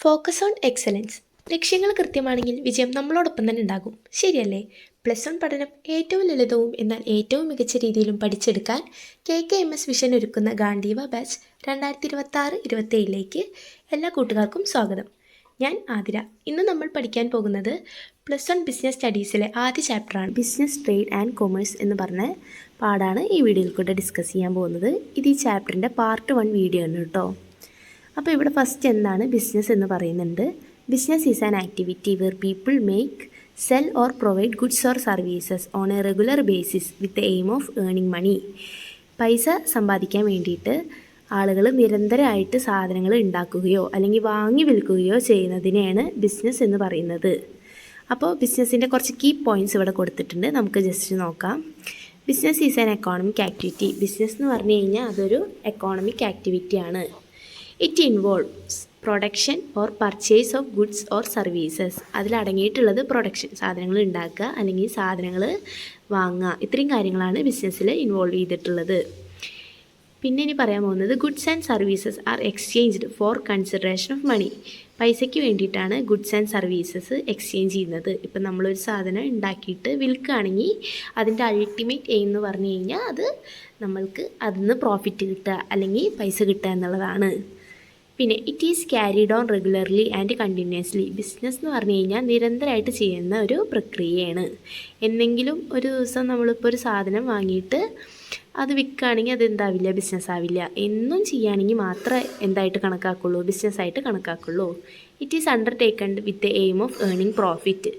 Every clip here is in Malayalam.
Focus on excellence. ലക്ഷ്യങ്ങൾ കൃത്യമാണെങ്കിൽ വിജയം നമ്മളോടൊപ്പം തന്നെ ഉണ്ടാകും. ശരിയല്ലേ? +1 പഠനം ഏറ്റവും ലളിതവും എന്നാൽ ഏറ്റവും മികച്ച രീതിയിലും പഠിച്ചെടുക്കാൻ KKMS വിഷൻ ഒരുക്കുന്ന ഗാന്ധീവ ബാച്ച് 2026-27ലേക്ക് എല്ലാ കൂട്ടുകാർക്കും സ്വാഗതം. ഞാൻ ആതിര. ഇന്ന് നമ്മൾ പഠിക്കാൻ പോകുന്നത് +1 ബിസിനസ് സ്റ്റഡീസിലെ ആദ്യ ചാപ്റ്ററാണ്. ബിസിനസ്, ട്രേഡ് ആൻഡ് കൊമേഴ്സ് എന്ന് പറഞ്ഞ പാഠാണ് ഈ വീഡിയോയിൽ കൂടെ ഡിസ്കസ് ചെയ്യാൻ പോകുന്നത്. ഇത് ഈ ചാപ്റ്ററിൻ്റെ പാർട്ട് 1 വീഡിയോ ആണ് കേട്ടോ. അപ്പോൾ ഇവിടെ ഫസ്റ്റ് എന്താണ് ബിസിനസ് എന്ന് പറയുന്നുണ്ട്. Business is an activity where people make, sell or provide goods or services on a regular basis with the aim of earning money. പൈസ സമ്പാദിക്കാൻ വേണ്ടിയിട്ട് ആളുകൾ നിരന്തരമായിട്ട് സാധനങ്ങൾ ഉണ്ടാക്കുകയോ അല്ലെങ്കിൽ വാങ്ങി വിൽക്കുകയോ ചെയ്യുന്നതിനെയാണ് ബിസിനസ് എന്ന് പറയുന്നത്. അപ്പോൾ ബിസിനസ്സിൻ്റെ കുറച്ച് കീ പോയിൻറ്റ്സ് ഇവിടെ കൊടുത്തിട്ടുണ്ട്, നമുക്ക് ജസ്റ്റ് നോക്കാം. Business is an economic activity. Business എന്ന് പറഞ്ഞു കഴിഞ്ഞാൽ അതൊരു എക്കോണമിക് ആക്ടിവിറ്റിയാണ്. It involves production or purchase of goods or services. അതിലടങ്ങിയിട്ടുള്ളത് പ്രൊഡക്ഷൻ, സാധനങ്ങൾ ഉണ്ടാക്കുക അല്ലെങ്കിൽ സാധനങ്ങൾ വാങ്ങുക, ഇത്രയും കാര്യങ്ങളാണ് ബിസിനസ്സിൽ ഇൻവോൾവ് ചെയ്തിട്ടുള്ളത്. പിന്നെ ഇനി പറയാൻ പോകുന്നത് goods and services are exchanged for consideration of money. പൈസയ്ക്ക് വേണ്ടിയിട്ടാണ് ഗുഡ്സ് ആൻഡ് സർവീസസ് എക്സ്ചേഞ്ച് ചെയ്യുന്നത്. ഇപ്പം നമ്മളൊരു സാധനം ഉണ്ടാക്കിയിട്ട് വിൽക്കുകയാണെങ്കിൽ അതിൻ്റെ അൾട്ടിമേറ്റ് എയിം എന്ന് പറഞ്ഞു കഴിഞ്ഞാൽ അത് നമ്മൾക്ക് അതിൽ നിന്ന് പ്രോഫിറ്റ് കിട്ടുക അല്ലെങ്കിൽ പൈസ കിട്ടുക എന്നുള്ളതാണ്. പിന്നെ it is carried on regularly and continuously. Business എന്ന് പറഞ്ഞു കഴിഞ്ഞാൽ നിരന്തരമായിട്ട് ചെയ്യുന്ന ഒരു പ്രക്രിയയാണ്. എന്തെങ്കിലും ഒരു ദിവസം നമ്മളിപ്പോൾ ഒരു സാധനം വാങ്ങിയിട്ട് അത് വിൽക്കുകയാണെങ്കിൽ അത് എന്താവില്ല, ബിസിനസ് ആവില്ല. എന്നും ചെയ്യുകയാണെങ്കിൽ മാത്രമേ എന്തായിട്ട് കണക്കാക്കുള്ളൂ, ബിസിനസ്സായിട്ട് കണക്കാക്കുള്ളൂ. It is undertaken with the aim of earning profit.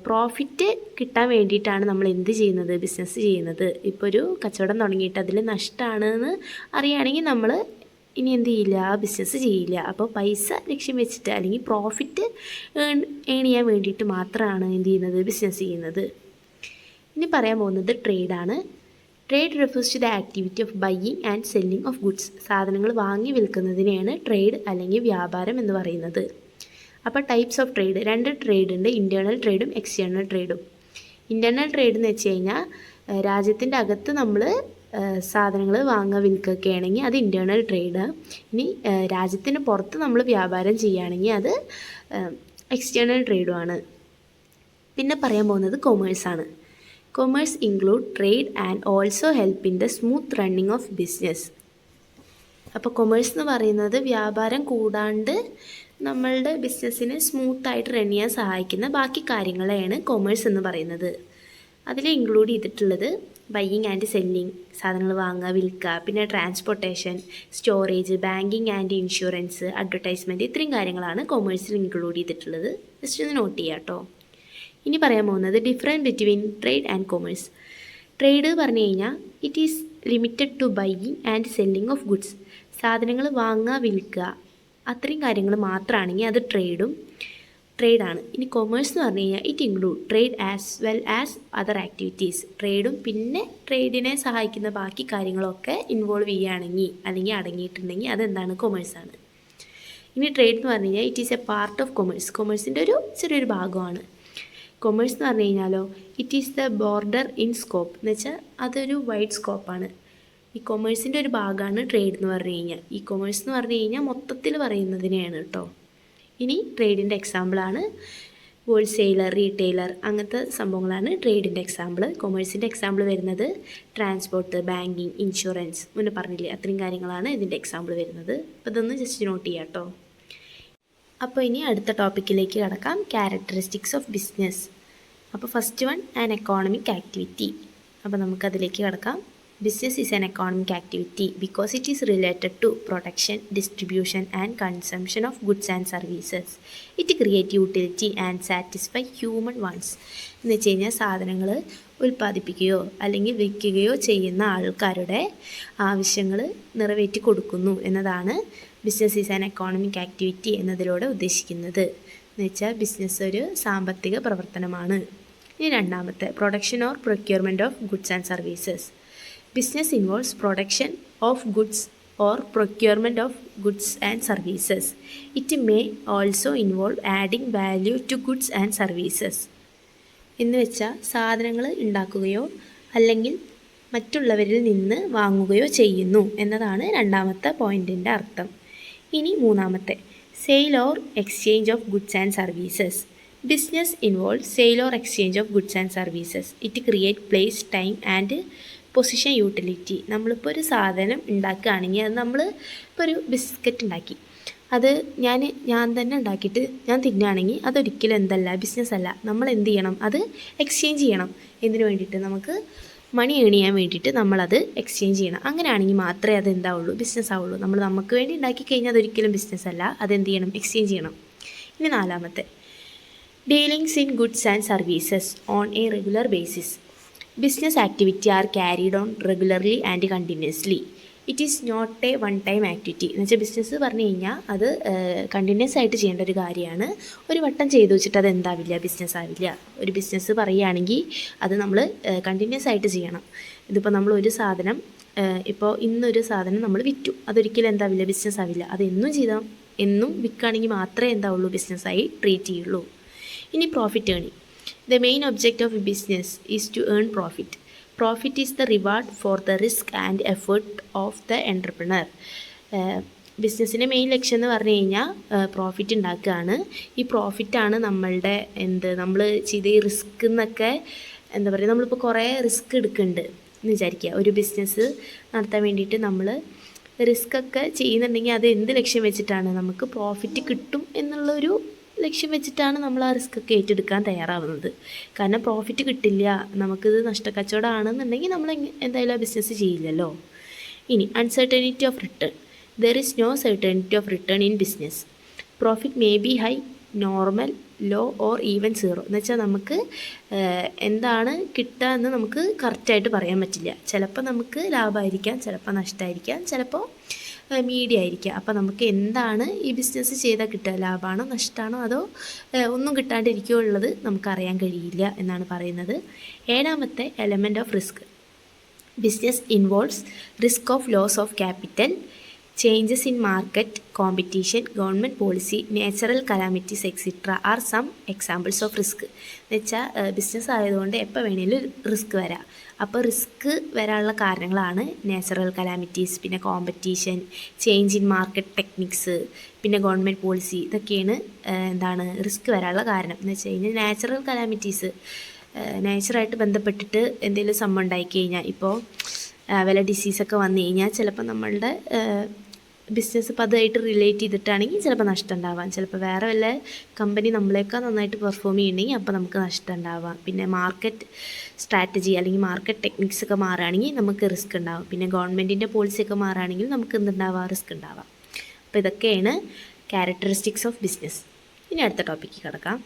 Profit കിട്ടാൻ വേണ്ടിയിട്ടാണ് നമ്മൾ എന്ത് ചെയ്യുന്നത്, ബിസിനസ് ചെയ്യുന്നത്. ഇപ്പോൾ ഒരു കച്ചവടം തുടങ്ങിയിട്ട് അതിൽ നഷ്ടമാണെന്ന് അറിയുകയാണെങ്കിൽ നമ്മൾ ഇനി എന്ത് ചെയ്യില്ല, ബിസിനസ് ചെയ്യില്ല. അപ്പോൾ പൈസ ലക്ഷ്യം വെച്ചിട്ട് അല്ലെങ്കിൽ പ്രോഫിറ്റ് ഏൺ ചെയ്യാൻ വേണ്ടിയിട്ട് മാത്രമാണ് എന്ത് ചെയ്യുന്നത്, ബിസിനസ് ചെയ്യുന്നത്. ഇനി പറയാൻ പോകുന്നത് ട്രേഡാണ്. Trade refers to the activity of buying and selling of goods. സാധനങ്ങൾ വാങ്ങി വിൽക്കുന്നതിനെയാണ് ട്രേഡ് അല്ലെങ്കിൽ വ്യാപാരം എന്ന് പറയുന്നത്. അപ്പോൾ ടൈപ്സ് ഓഫ് ട്രേഡ്, 2 ട്രേഡ് ഉണ്ട്, ഇൻറ്റേർണൽ ട്രേഡും എക്സ്റ്റേണൽ ട്രേഡും. ഇൻറ്റേർണൽ ട്രേഡ് എന്ന് വെച്ച് കഴിഞ്ഞാൽ രാജ്യത്തിൻ്റെ അകത്ത് നമ്മൾ സാധനങ്ങൾ വാങ്ങുക വിൽക്കുകയൊക്കെ ആണെങ്കിൽ അത് ഇൻറ്റേർണൽ ട്രേഡ്. ഇനി രാജ്യത്തിന് പുറത്ത് നമ്മൾ വ്യാപാരം ചെയ്യുകയാണെങ്കിൽ അത് എക്സ്റ്റേണൽ ട്രേഡുമാണ്. പിന്നെ പറയാൻ പോകുന്നത് കൊമേഴ്സാണ്. Commerce include trade and also help in the smooth running of business. അപ്പോൾ കൊമേഴ്സ് എന്ന് പറയുന്നത് വ്യാപാരം കൂടാണ്ട് നമ്മളുടെ ബിസിനസ്സിന് സ്മൂത്തായിട്ട് റൺ ചെയ്യാൻ സഹായിക്കുന്ന ബാക്കി കാര്യങ്ങളെയാണ് കൊമേഴ്സ് എന്ന് പറയുന്നത്. അതിൽ ഇൻക്ലൂഡ് ചെയ്തിട്ടുള്ളത് ബൈയിങ് ആൻഡ് സെല്ലിങ്, സാധനങ്ങൾ വാങ്ങുക വിൽക്കുക, പിന്നെ transportation, storage, banking and insurance, advertisement, ഇത്രയും കാര്യങ്ങളാണ് കൊമേഴ്സിൽ ഇൻക്ലൂഡ് ചെയ്തിട്ടുള്ളത്. ജസ്റ്റ് ഒന്ന് നോട്ട് ചെയ്യാം കേട്ടോ. ഇനി പറയാൻ പോകുന്നത് different between trade and commerce. Trade പറഞ്ഞു കഴിഞ്ഞാൽ it is limited to buying and selling of goods. സാധനങ്ങൾ വാങ്ങുക വിൽക്കുക, അത്രയും കാര്യങ്ങൾ മാത്രമാണെങ്കിൽ അത് ട്രേഡാണ്. ഇനി കൊമേഴ്സ് എന്ന് പറഞ്ഞു കഴിഞ്ഞാൽ it include trade as well as other activities. ട്രേഡും പിന്നെ ട്രേഡിനെ സഹായിക്കുന്ന ബാക്കി കാര്യങ്ങളൊക്കെ ഇൻവോൾവ് ചെയ്യുകയാണെങ്കിൽ അല്ലെങ്കിൽ അടങ്ങിയിട്ടുണ്ടെങ്കിൽ അതെന്താണ്, കൊമേഴ്സാണ്. ഇനി ട്രേഡ് എന്ന് പറഞ്ഞു കഴിഞ്ഞാൽ it is a part of commerce. കൊമേഴ്സിൻ്റെ ഒരു ചെറിയൊരു ഭാഗമാണ്. കൊമേഴ്സ് എന്ന് പറഞ്ഞു കഴിഞ്ഞാലോ it is the broader in scope എന്ന് വെച്ചാൽ അതൊരു വൈഡ് സ്കോപ്പാണ്. ഈ കൊമേഴ്സിൻ്റെ ഒരു ഭാഗമാണ് ട്രേഡ് എന്ന് പറഞ്ഞു കഴിഞ്ഞാൽ. ഈ കൊമേഴ്സ് എന്ന് പറഞ്ഞു കഴിഞ്ഞാൽ മൊത്തത്തിൽ പറയുന്നതിനെയാണ് കേട്ടോ. ഇനി ട്രേഡിൻ്റെ എക്സാമ്പിളാണ് ഹോൾസെയിലർ, റീറ്റെയിലർ, അങ്ങനത്തെ സംഭവങ്ങളാണ് ട്രേഡിൻ്റെ എക്സാമ്പിൾ. കൊമേഴ്സിൻ്റെ എക്സാമ്പിൾ വരുന്നത് ട്രാൻസ്പോർട്ട്, ബാങ്കിങ്, ഇൻഷുറൻസ്, മുന്നേ പറഞ്ഞില്ലേ അത്രയും കാര്യങ്ങളാണ് ഇതിൻ്റെ എക്സാമ്പിൾ വരുന്നത്. അപ്പോൾ ഇതൊന്ന് ജസ്റ്റ് നോട്ട് ചെയ്യാം കേട്ടോ. അപ്പോൾ ഇനി അടുത്ത ടോപ്പിക്കിലേക്ക് കടക്കാം, ക്യാരക്ടറിസ്റ്റിക്സ് ഓഫ് ബിസിനസ്. അപ്പോൾ first one an economic activity. അപ്പോൾ നമുക്കതിലേക്ക് കടക്കാം. Business is an economic activity because it is related to production, distribution and consumption of goods and services. It create utility and satisfy human wants. എന്ന് വെച്ച് കഴിഞ്ഞാൽ സാധനങ്ങൾ ഉൽപ്പാദിപ്പിക്കുകയോ അല്ലെങ്കിൽ വിൽക്കുകയോ ചെയ്യുന്ന ആൾക്കാരുടെ ആവശ്യങ്ങൾ നിറവേറ്റി കൊടുക്കുന്നു എന്നതാണ് business is an economic activity എന്നതിലൂടെ ഉദ്ദേശിക്കുന്നത്. എന്ന് വെച്ചാൽ ബിസിനസ് ഒരു സാമ്പത്തിക പ്രവർത്തനമാണ്. ഇനി രണ്ടാമത്തെ production or procurement of goods and services. Business involves production of goods or procurement of goods and services. It may also involve adding value to goods and services. എന്ന് വെച്ചാൽ സാധനങ്ങൾ ഉണ്ടാക്കുകയോ അല്ലെങ്കിൽ മറ്റുള്ളവരിൽ നിന്ന് വാങ്ങുകയോ ചെയ്യുന്നു എന്നതാണ് രണ്ടാമത്തെ പോയിൻറ്റിൻ്റെ അർത്ഥം. ഇനി മൂന്നാമത്തെ Sale or exchange of goods and services. Business involves sale or exchange of goods and services. It creates place, time and position utility. നമ്മളിപ്പോൾ ഒരു സാധനം ഉണ്ടാക്കുകയാണെങ്കിൽ അത് നമ്മൾ ഇപ്പോൾ ഒരു ബിസ്ക്കറ്റ് ഉണ്ടാക്കി, അത് ഞാൻ തന്നെ ഉണ്ടാക്കിയിട്ട് ഞാൻ തിന്നുകയാണെങ്കിൽ അതൊരിക്കലും എന്തല്ല, ബിസിനസ്സല്ല. നമ്മൾ എന്ത് ചെയ്യണം, അത് എക്സ്ചേഞ്ച് ചെയ്യണം. എന്തിനു വേണ്ടിയിട്ട്? നമുക്ക് മണി ഏൺ ചെയ്യാൻ വേണ്ടിയിട്ട് നമ്മളത് എക്സ്ചേഞ്ച് ചെയ്യണം. അങ്ങനെയാണെങ്കിൽ മാത്രമേ അത് എന്താവുള്ളൂ, ബിസിനസ് ആവുള്ളൂ. നമ്മൾ നമുക്ക് വേണ്ടി ഉണ്ടാക്കി കഴിഞ്ഞാൽ അതൊരിക്കലും ബിസിനസ്സല്ല, അതെന്ത് ചെയ്യണം, എക്സ്ചേഞ്ച് ചെയ്യണം. ഇനി നാലാമത്തെ, dealings in goods and services on a regular basis. Business activity are carried on regularly and continuously. It is not a one time activity. എന്ന് വെച്ചാൽ ബിസിനസ് പറഞ്ഞു കഴിഞ്ഞാൽ അത് കണ്ടിന്യൂസ് ആയിട്ട് ചെയ്യേണ്ട ഒരു കാര്യമാണ്. ഒരു വട്ടം ചെയ്തു വെച്ചിട്ട് അത് എന്താവില്ല, ബിസിനസ് ആവില്ല. ഒരു ബിസിനസ് പറയുകയാണെങ്കിൽ അത് നമ്മൾ കണ്ടിന്യൂസ് ആയിട്ട് ചെയ്യണം. ഇതിപ്പോൾ നമ്മൾ ഒരു സാധനം ഇപ്പോൾ ഇന്നൊരു സാധനം നമ്മൾ വിറ്റു, അതൊരിക്കലും എന്താവില്ല, ബിസിനസ് ആവില്ല. അത് എന്നും വിൽക്കുകയാണെങ്കിൽ മാത്രമേ എന്താവുള്ളൂ, ബിസിനസ്സായി ട്രീറ്റ് ചെയ്യുള്ളൂ. ഇനി profit ഏണിങ്. The main object of a business is to earn profit. Profit is the reward for the risk and effort of the entrepreneur. ബിസിനസ്സിൻ്റെ മെയിൻ ലക്ഷ്യം എന്ന് പറഞ്ഞു കഴിഞ്ഞാൽ പ്രോഫിറ്റ് ഉണ്ടാക്കുകയാണ്. ഈ പ്രോഫിറ്റാണ് നമ്മൾ ചെയ്ത ഈ റിസ്ക് എന്നൊക്കെ എന്താ പറയുക, നമ്മളിപ്പോൾ കുറേ റിസ്ക് എടുക്കുന്നുണ്ട് എന്ന് വിചാരിക്കുക. ഒരു ബിസിനസ് നടത്താൻ വേണ്ടിയിട്ട് നമ്മൾ റിസ്ക്കൊക്കെ ചെയ്യുന്നുണ്ടെങ്കിൽ അത് എന്ത് ലക്ഷ്യം വെച്ചിട്ടാണ്, നമുക്ക് പ്രോഫിറ്റ് കിട്ടും എന്നുള്ളൊരു ലക്ഷ്യം വെച്ചിട്ടാണ് നമ്മൾ ആ റിസ്ക്കൊക്കെ ഏറ്റെടുക്കാൻ തയ്യാറാവുന്നത്. കാരണം പ്രോഫിറ്റ് കിട്ടില്ല, നമുക്കിത് നഷ്ടക്കച്ചവടമാണെന്നുണ്ടെങ്കിൽ നമ്മൾ എന്തായാലും ആ ബിസിനസ് ചെയ്യില്ലല്ലോ. ഇനി uncertainty of return. There is no certainty of return in business. Profit may be high, normal, low or even zero. എന്ന് വെച്ചാൽ നമുക്ക് എന്താണ് കിട്ടുക എന്ന് നമുക്ക് കറക്റ്റായിട്ട് പറയാൻ പറ്റില്ല. ചിലപ്പോൾ നമുക്ക് ലാഭമായിരിക്കാം, ചിലപ്പോൾ നഷ്ടമായിരിക്കാം, ചിലപ്പോൾ മീഡിയം ആയിരിക്കുക. അപ്പോൾ നമുക്ക് എന്താണ് ഈ ബിസിനസ് ചെയ്താൽ കിട്ടുക, ലാഭമാണോ നഷ്ടമാണോ അതോ ഒന്നും കിട്ടാണ്ടിരിക്കുകയോ ഉള്ളത് നമുക്കറിയാൻ കഴിയില്ല എന്നാണ് പറയുന്നത്. ഏഴാമത്തെ, element of risk. Business involves risk of loss of capital, changes in market, competition, government policy, natural calamities etcetera are some examples of risk. എന്ന് വെച്ചാൽ ബിസിനസ് ആയതുകൊണ്ട് എപ്പോൾ വേണേലും റിസ്ക് വരാം. അപ്പോൾ റിസ്ക് വരാനുള്ള കാരണങ്ങളാണ് നാച്ചുറൽ കലാമിറ്റീസ്, പിന്നെ competition, change in market techniques, പിന്നെ ഗവൺമെൻറ് പോളിസി. ഇതൊക്കെയാണ് റിസ്ക് വരാനുള്ള കാരണം. എന്ന് വെച്ച് കഴിഞ്ഞാൽ നാച്ചുറൽ കലാമിറ്റീസ് നേച്ചറായിട്ട് ബന്ധപ്പെട്ടിട്ട് എന്തെങ്കിലും സംഭവം ഉണ്ടായിക്കഴിഞ്ഞാൽ, ഇപ്പോൾ വല്ല ഡിസീസൊക്കെ വന്നു കഴിഞ്ഞാൽ ചിലപ്പോൾ നമ്മളുടെ ബിസിനസ് ഇപ്പോൾ അതുമായിട്ട് റിലേറ്റ് ചെയ്തിട്ടാണെങ്കിൽ ചിലപ്പോൾ നഷ്ടം ഉണ്ടാവാം. ചിലപ്പോൾ വേറെ വല്ല കമ്പനി നമ്മളെക്കാൾ നന്നായിട്ട് പെർഫോം ചെയ്യണമെങ്കിൽ അപ്പോൾ നമുക്ക് നഷ്ടം ഉണ്ടാവാം. പിന്നെ മാർക്കറ്റ് സ്ട്രാറ്റജി അല്ലെങ്കിൽ മാർക്കറ്റ് ടെക്നിക്സ് ഒക്കെ മാറുകയാണെങ്കിൽ നമുക്ക് റിസ്ക് ഉണ്ടാവും. പിന്നെ ഗവൺമെൻറ്റിൻ്റെ പോളിസിയൊക്കെ മാറുകയാണെങ്കിൽ നമുക്ക് എന്തുണ്ടാവാം, റിസ്ക് ഉണ്ടാവാം. അപ്പോൾ ഇതൊക്കെയാണ് ക്യാരക്ടറിസ്റ്റിക്സ് ഓഫ് ബിസിനസ്. ഇനി അടുത്ത ടോപ്പിക്ക് കിടക്കാം.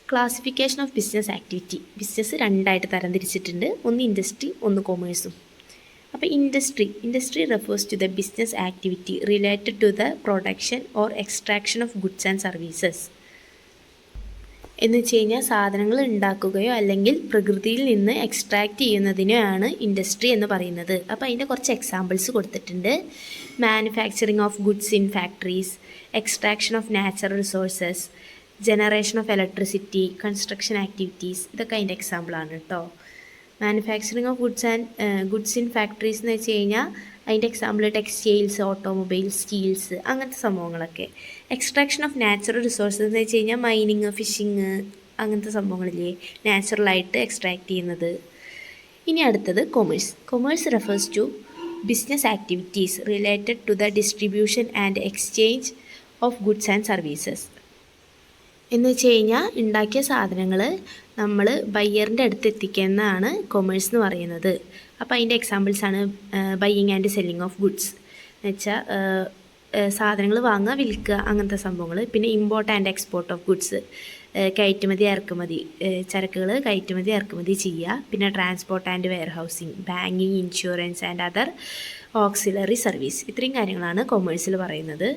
Classification of business activity. Business രണ്ടായിട്ട് തരംതിരിച്ചിട്ടുണ്ട്, ഒന്ന് ഇൻഡസ്ട്രി, ഒന്ന് കൊമേഴ്സും. അപ്പോൾ industry refers to the business activity related to the production or extraction of goods and services. എന്ന് വെച്ച് കഴിഞ്ഞാൽ സാധനങ്ങൾ ഉണ്ടാക്കുകയോ അല്ലെങ്കിൽ പ്രകൃതിയിൽ നിന്ന് എക്സ്ട്രാക്റ്റ് ചെയ്യുന്നതിനെയാണ് ഇൻഡസ്ട്രി എന്ന് പറയുന്നത്. അപ്പോൾ അതിൻ്റെ കുറച്ച് എക്സാമ്പിൾസ് കൊടുത്തിട്ടുണ്ട്. Manufacturing of goods in factories, extraction of natural resources, generation of electricity, construction activities. ഇതൊക്കെ അതിൻ്റെ എക്സാമ്പിളാണ് കേട്ടോ. Manufacturing of goods in factories എന്ന് വെച്ച് കഴിഞ്ഞാൽ അതിൻ്റെ എക്സാമ്പിൾ ടെക്സ്റ്റൈൽസ്, ഓട്ടോമൊബൈൽസ്, സ്റ്റീൽസ്, അങ്ങനത്തെ സംഭവങ്ങളൊക്കെ. എക്സ്ട്രാക്ഷൻ ഓഫ് നാച്ചുറൽ റിസോഴ്സസ് എന്ന് വെച്ച് കഴിഞ്ഞാൽ മൈനിങ്, ഫിഷിങ്, അങ്ങനത്തെ സംഭവങ്ങളില്ലേ നാച്ചുറലായിട്ട് എക്സ്ട്രാക്ട് ചെയ്യുന്നത്. ഇനി അടുത്തത് commerce refers to business activities related to the distribution and exchange of goods and services. എന്ന് വെച്ച് കഴിഞ്ഞാൽ ഉണ്ടാക്കിയ സാധനങ്ങൾ നമ്മൾ ബയ്യറിൻ്റെ അടുത്ത് എത്തിക്കുന്നതാണ് കൊമേഴ്സ് എന്ന് പറയുന്നത്. അപ്പോൾ അതിൻ്റെ എക്സാമ്പിൾസാണ് buying and selling of goods. എന്ന് വെച്ചാൽ സാധനങ്ങൾ വാങ്ങുക, വിൽക്കുക, അങ്ങനത്തെ സംഭവങ്ങൾ. പിന്നെ import and export of goods, കയറ്റുമതി ഇറക്കുമതി, ചരക്കുകൾ കയറ്റുമതി ഇറക്കുമതി ചെയ്യുക. പിന്നെ transport and warehousing, banking, insurance and other auxiliary service. ഇത്രയും കാര്യങ്ങളാണ് കൊമേഴ്സിൽ പറയുന്നത്.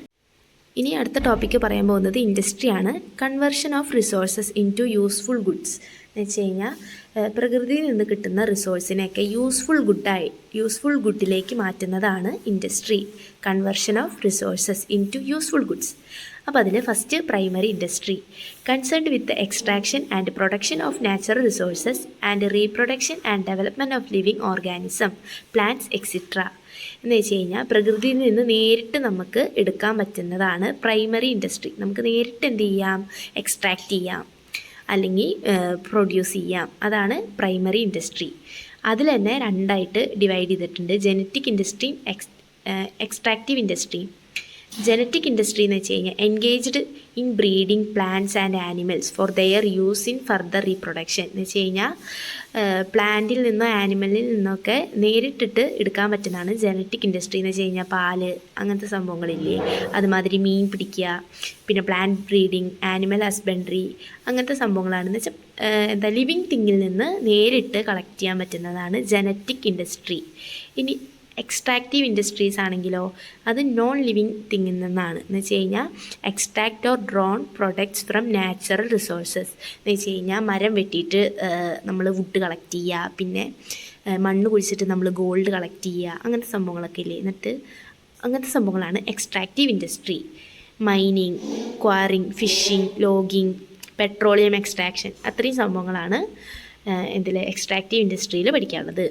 ഇനി അടുത്ത ടോപ്പിക്ക് പറയാൻ പോകുന്നത് ഇൻഡസ്ട്രിയാണ്. Conversion of resources into useful goods. എന്ന് വെച്ച് കഴിഞ്ഞാൽ പ്രകൃതിയിൽ നിന്ന് കിട്ടുന്ന റിസോഴ്സിനെയൊക്കെ യൂസ്ഫുൾ ഗുഡിലേക്ക് മാറ്റുന്നതാണ് industry. Conversion of resources into useful goods. അപ്പോൾ അതിൽ first primary industry, concerned with the extraction and production of natural resources and reproduction and development of living organism, plants etcetera. എന്ന് വെച്ച് കഴിഞ്ഞാൽ പ്രകൃതിയിൽ നിന്ന് നേരിട്ട് നമുക്ക് എടുക്കാൻ പറ്റുന്നതാണ് പ്രൈമറി ഇൻഡസ്ട്രി. നമുക്ക് നേരിട്ട് എന്ത് ചെയ്യാം, എക്സ്ട്രാക്റ്റ് ചെയ്യാം അല്ലെങ്കിൽ പ്രൊഡ്യൂസ് ചെയ്യാം. അതാണ് പ്രൈമറി ഇൻഡസ്ട്രി. അതിൽ തന്നെ രണ്ടായിട്ട് ഡിവൈഡ് ചെയ്തിട്ടുണ്ട്, ജനറ്റിക് ഇൻഡസ്ട്രിയും എക്സ്ട്രാക്റ്റീവ് ഇൻഡസ്ട്രിയും. ജനറ്റിക് ഇൻഡസ്ട്രി എന്ന് വെച്ച് കഴിഞ്ഞാൽ engaged in breeding plants and animals for their use in further reproduction. എന്ന് വെച്ച് കഴിഞ്ഞാൽ പ്ലാന്റിൽ നിന്നോ ആനിമലിൽ നിന്നൊക്കെ നേരിട്ടിട്ട് എടുക്കാൻ പറ്റുന്നതാണ് ജനറ്റിക് ഇൻഡസ്ട്രി. എന്ന് വെച്ച് കഴിഞ്ഞാൽ പാല് അങ്ങനത്തെ സംഭവങ്ങളില്ലേ, അതുമാതിരി മീൻ പിടിക്കുക, പിന്നെ പ്ലാന്റ് ബ്രീഡിങ്, ആനിമൽ ഹസ്ബൻഡറി അങ്ങനത്തെ സംഭവങ്ങളാണെന്ന് വെച്ചാൽ എന്താ ലിവിങ് തിങ്ങിൽ നിന്ന് നേരിട്ട് കളക്ട് ചെയ്യാൻ പറ്റുന്നതാണ് ജനറ്റിക് ഇൻഡസ്ട്രി. ഇനി എക്സ്ട്രാക്റ്റീവ് ഇൻഡസ്ട്രീസ് ആണെങ്കിലോ അത് നോൺ ലിവിങ് തിങ്ങിൽ നിന്നാണ്. എന്ന് വെച്ച് കഴിഞ്ഞാൽ extract or drone products from natural resources. എന്ന് വെച്ച് കഴിഞ്ഞാൽ മരം വെട്ടിയിട്ട് നമ്മൾ വുഡ് കളക്ട് ചെയ്യുക, പിന്നെ മണ്ണ് കുഴിച്ചിട്ട് നമ്മൾ ഗോൾഡ് കളക്ട് ചെയ്യുക, അങ്ങനത്തെ സംഭവങ്ങളൊക്കെ ഇല്ലേ. എന്നിട്ട് അങ്ങനത്തെ സംഭവങ്ങളാണ് extractive industry. Mining, quarrying, fishing, logging, petroleum extraction, അത്രയും സംഭവങ്ങളാണ് ഇതിൽ എക്സ്ട്രാക്റ്റീവ് ഇൻഡസ്ട്രിയിൽ പഠിക്കാനുള്ളത്.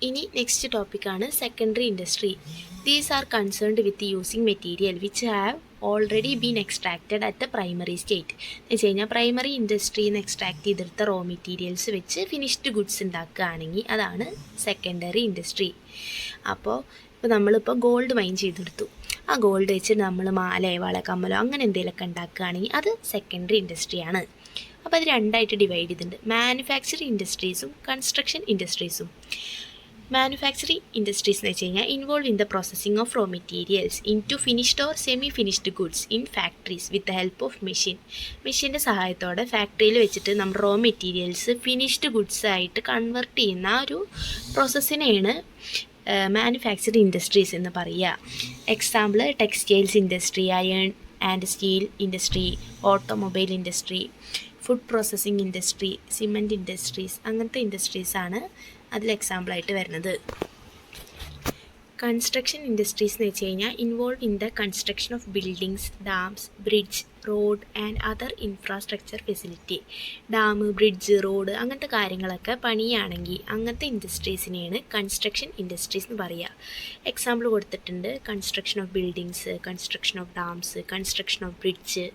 ഇനി നെക്സ്റ്റ് ടോപ്പിക്കാണ് secondary industry. These are concerned with using material which have already been extracted at the primary state. എന്ന് വെച്ച് കഴിഞ്ഞാൽ പ്രൈമറി ഇൻഡസ്ട്രിയിൽ നിന്ന് എക്സ്ട്രാക്ട് ചെയ്തെടുത്ത റോ മെറ്റീരിയൽസ് വെച്ച് ഫിനിഷ്ഡ് ഗുഡ്സ് ഉണ്ടാക്കുകയാണെങ്കിൽ അതാണ് സെക്കൻഡറി ഇൻഡസ്ട്രി. അപ്പോൾ നമ്മളിപ്പോൾ ഗോൾഡ് മൈൻ ചെയ്തെടുത്തു, ആ ഗോൾഡ് വെച്ച് നമ്മൾ മാല, വള, കമ്മലോ അങ്ങനെ എന്തെങ്കിലുമൊക്കെ ഉണ്ടാക്കുകയാണെങ്കിൽ അത് സെക്കൻഡറി ഇൻഡസ്ട്രിയാണ്. അപ്പോൾ അത് രണ്ടായിട്ട് ഡിവൈഡ് ചെയ്തിട്ടുണ്ട്, മാനുഫാക്ചറിങ് ഇൻഡസ്ട്രീസും കൺസ്ട്രക്ഷൻ ഇൻഡസ്ട്രീസും. മാനുഫാക്ചറിങ് ഇൻഡസ്ട്രീസ് എന്ന് വെച്ച് കഴിഞ്ഞാൽ involve in the processing of raw materials into finished or semi finished goods in factories with the help of machine. മെഷീൻ്റെ സഹായത്തോടെ ഫാക്ടറിയിൽ വെച്ചിട്ട് നമ്മൾ റോ മെറ്റീരിയൽസ് ഫിനിഷ്ഡ് ഗുഡ്സ് ആയിട്ട് കൺവേർട്ട് ചെയ്യുന്ന ഒരു പ്രോസസ്സിനെയാണ് മാനുഫാക്ചറിങ് ഇൻഡസ്ട്രീസ് എന്ന് പറയുക. Example textiles industry, iron and steel industry, automobile industry, food processing industry, cement industries, അങ്ങനത്തെ ഇൻഡസ്ട്രീസാണ് അതിൽ എക്സാമ്പിളായിട്ട് വരുന്നത്. കൺസ്ട്രക്ഷൻ ഇൻഡസ്ട്രീസ് എന്ന് വെച്ച് കഴിഞ്ഞാൽ involve in the construction of buildings, dams, bridge, road and other infrastructure facility. Dam, bridge, road അങ്ങനത്തെ കാര്യങ്ങളൊക്കെ പണിയാണെങ്കിൽ അങ്ങനത്തെ ഇൻഡസ്ട്രീസിനെയാണ് കൺസ്ട്രക്ഷൻ ഇൻഡസ്ട്രീസ് എന്ന് പറയുക. എക്സാമ്പിൾ കൊടുത്തിട്ടുണ്ട്, construction of buildings, construction of dams, construction of bridge,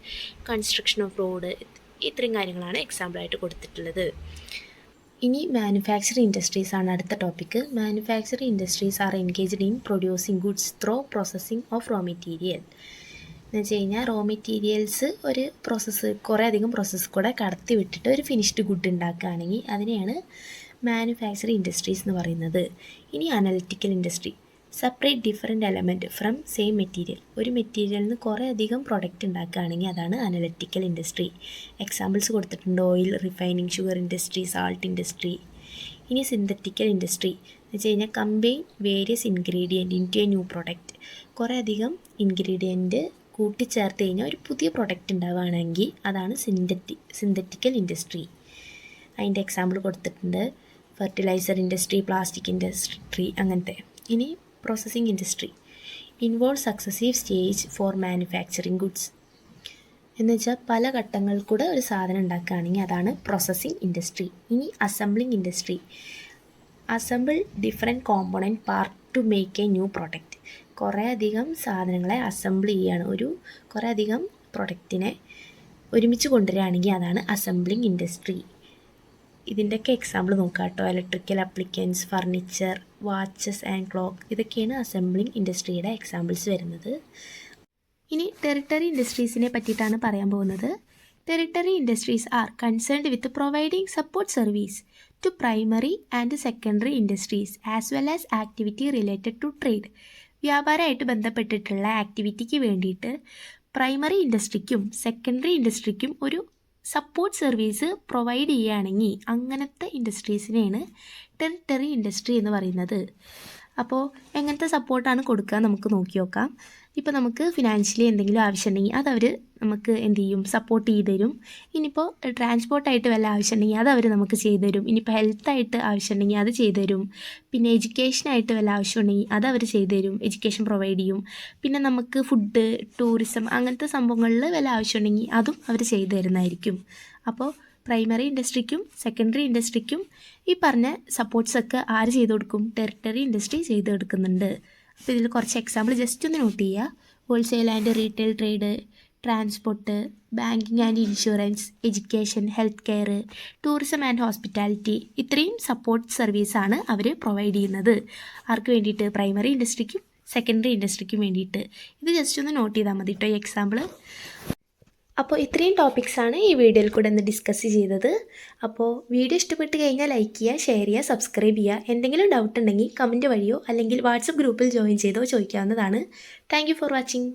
construction of road, ഇത്രയും കാര്യങ്ങളാണ് എക്സാമ്പിളായിട്ട് കൊടുത്തിട്ടുള്ളത്. ഇനി മാനുഫാക്ചറിങ് ഇൻഡസ്ട്രീസ് ആണ് അടുത്ത topic. Manufacturing industries are engaged in producing goods through processing of raw material. എന്ന് വെച്ച് കഴിഞ്ഞാൽ റോ മെറ്റീരിയൽസ് ഒരു കുറേ അധികം പ്രോസസ്സ് കൂടെ കടത്തി വിട്ടിട്ട് ഒരു ഫിനിഷ്ഡ് ഗുഡ് ഉണ്ടാക്കുകയാണെങ്കിൽ അതിനെയാണ് മാനുഫാക്ചറിങ് ഇൻഡസ്ട്രീസ് എന്ന് പറയുന്നത്. ഇനി analytical industry, separate different element from same material. ഒരു മെറ്റീരിയലിൽ നിന്ന് കുറേ അധികം പ്രൊഡക്റ്റ് ഉണ്ടാക്കുകയാണെങ്കിൽ അതാണ് അനലിറ്റിക്കൽ ഇൻഡസ്ട്രി. എക്സാമ്പിൾസ് കൊടുത്തിട്ടുണ്ട്, oil refining, sugar industry, salt industry. ഇനി സിന്തറ്റിക്കൽ ഇൻഡസ്ട്രി എന്ന് വെച്ച് കഴിഞ്ഞാൽ combine various ingredient into A new product. കുറേ അധികം ഇൻഗ്രീഡിയൻറ്റ് കൂട്ടിച്ചേർത്ത് കഴിഞ്ഞാൽ ഒരു പുതിയ പ്രൊഡക്റ്റ് ഉണ്ടാവുകയാണെങ്കിൽ അതാണ് സിന്തറ്റിക്കൽ ഇൻഡസ്ട്രി. അതിൻ്റെ എക്സാമ്പിൾ കൊടുത്തിട്ടുണ്ട്, ഫെർട്ടിലൈസർ ഇൻഡസ്ട്രി, പ്ലാസ്റ്റിക് ഇൻഡസ്ട്രി അങ്ങനത്തെ. ഇനി processing industry involve successive stage four manufacturing goods. എന്ന് വെച്ചാൽ പല ഘട്ടങ്ങൾ കൂടെ ഒരു സാധനം ഉണ്ടാക്കുകയാണെങ്കിൽ അതാണ് പ്രോസസ്സിംഗ് ഇൻഡസ്ട്രി. ഇനി assembling industry, assemble different component part two make A new product. കുറേ അധികം സാധനങ്ങളെ അസംബിൾ ചെയ്യുകയാണ്, കുറേ അധികം പ്രൊഡക്റ്റിനെ ഒരുമിച്ച് കൊണ്ടുവരികയാണെങ്കിൽ അതാണ് അസംബ്ലിംഗ് ഇൻഡസ്ട്രി. ഇതിൻ്റെയൊക്കെ എക്സാമ്പിൾ നോക്കാം കേട്ടോ, electrical appliances, furniture, watches and clock, ഇതൊക്കെയാണ് അസംബ്ലിംഗ് ഇൻഡസ്ട്രിയുടെ എക്സാമ്പിൾസ് വരുന്നത്. ഇനി ടെറിട്ടറി ഇൻഡസ്ട്രീസിനെ പറ്റിയിട്ടാണ് പറയാൻ പോകുന്നത്. Tertiary industries are concerned with providing support service to primary and secondary industries as well as activity related to trade. വ്യാപാരമായിട്ട് ബന്ധപ്പെട്ടിട്ടുള്ള ആക്ടിവിറ്റിക്ക് വേണ്ടിയിട്ട് പ്രൈമറി ഇൻഡസ്ട്രിക്കും സെക്കൻഡറി ഇൻഡസ്ട്രിക്കും ഒരു സപ്പോർട്ട് സർവീസ് പ്രൊവൈഡ് ചെയ്യുകയാണെങ്കിൽ അങ്ങനത്തെ ഇൻഡസ്ട്രീസിനെയാണ് ടെറിട്ടറി ഇൻഡസ്ട്രി എന്ന് പറയുന്നത്. അപ്പോൾ എങ്ങനത്തെ സപ്പോർട്ടാണ് കൊടുക്കുക നമുക്ക് നോക്കി നോക്കാം. ഇപ്പോൾ നമുക്ക് ഫിനാൻഷ്യലി എന്തെങ്കിലും ആവശ്യമുണ്ടെങ്കിൽ അതവർ നമുക്ക് എന്ത് ചെയ്യും, സപ്പോർട്ട് ചെയ്ത് തരും. ഇനിയിപ്പോൾ ട്രാൻസ്പോർട്ടായിട്ട് വല്ല ആവശ്യമുണ്ടെങ്കിൽ അതവർ നമുക്ക് ചെയ്തു തരും. ഇനിയിപ്പോൾ ഹെൽത്തായിട്ട് ആവശ്യമുണ്ടെങ്കിൽ അത് ചെയ്തു തരും. പിന്നെ എഡ്യൂക്കേഷനായിട്ട് വല്ല ആവശ്യമുണ്ടെങ്കിൽ അതവർ ചെയ്തു തരും, എഡ്യൂക്കേഷൻ പ്രൊവൈഡ് ചെയ്യും. പിന്നെ നമുക്ക് ഫുഡ്, ടൂറിസം അങ്ങനത്തെ സംഭവങ്ങളിൽ വല്ല ആവശ്യമുണ്ടെങ്കിൽ അതും അവർ ചെയ്തു തരുന്നതായിരിക്കും. അപ്പോൾ പ്രൈമറി ഇൻഡസ്ട്രിക്കും സെക്കൻഡറി ഇൻഡസ്ട്രിക്കും ഈ പറഞ്ഞ സപ്പോർട്ട്സൊക്കെ ആര് ചെയ്തു കൊടുക്കും? ടെറിട്ടറി ഇൻഡസ്ട്രി ചെയ്ത് കൊടുക്കുന്നുണ്ട്. അപ്പോൾ ഇതിൽ കുറച്ച് എക്സാമ്പിൾ ജസ്റ്റ് ഒന്ന് നോട്ട് ചെയ്യുക. Wholesale and retail trade, transport, banking and insurance, education, health care, tourism and hospitality. ഇത്രയും സപ്പോർട്ട് സർവീസാണ് അവർ പ്രൊവൈഡ് ചെയ്യുന്നത്. ആർക്ക് വേണ്ടിയിട്ട്? പ്രൈമറി ഇൻഡസ്ട്രിക്കും സെക്കൻഡറി ഇൻഡസ്ട്രിക്കും വേണ്ടിയിട്ട്. ഇത് ജസ്റ്റ് ഒന്ന് നോട്ട് ചെയ്താൽ മതി കേട്ടോ ഈ എക്സാമ്പിൾ. അപ്പോൾ ഇത്രയും ടോപ്പിക്സാണ് ഈ വീഡിയോയിൽ കൂടെ ഒന്ന് ഡിസ്കസ് ചെയ്തത്. അപ്പോൾ വീഡിയോ ഇഷ്ടപ്പെട്ട് കഴിഞ്ഞാൽ ലൈക്ക് ചെയ്യുക, ഷെയർ ചെയ്യുക, സബ്സ്ക്രൈബ് ചെയ്യുക. എന്തെങ്കിലും ഡൗട്ട് ഉണ്ടെങ്കിൽ കമൻറ്റ് വഴിയോ അല്ലെങ്കിൽ വാട്സപ്പ് ഗ്രൂപ്പിൽ ജോയിൻ ചെയ്തോ ചോദിക്കാവുന്നതാണ്. Thank you for watching.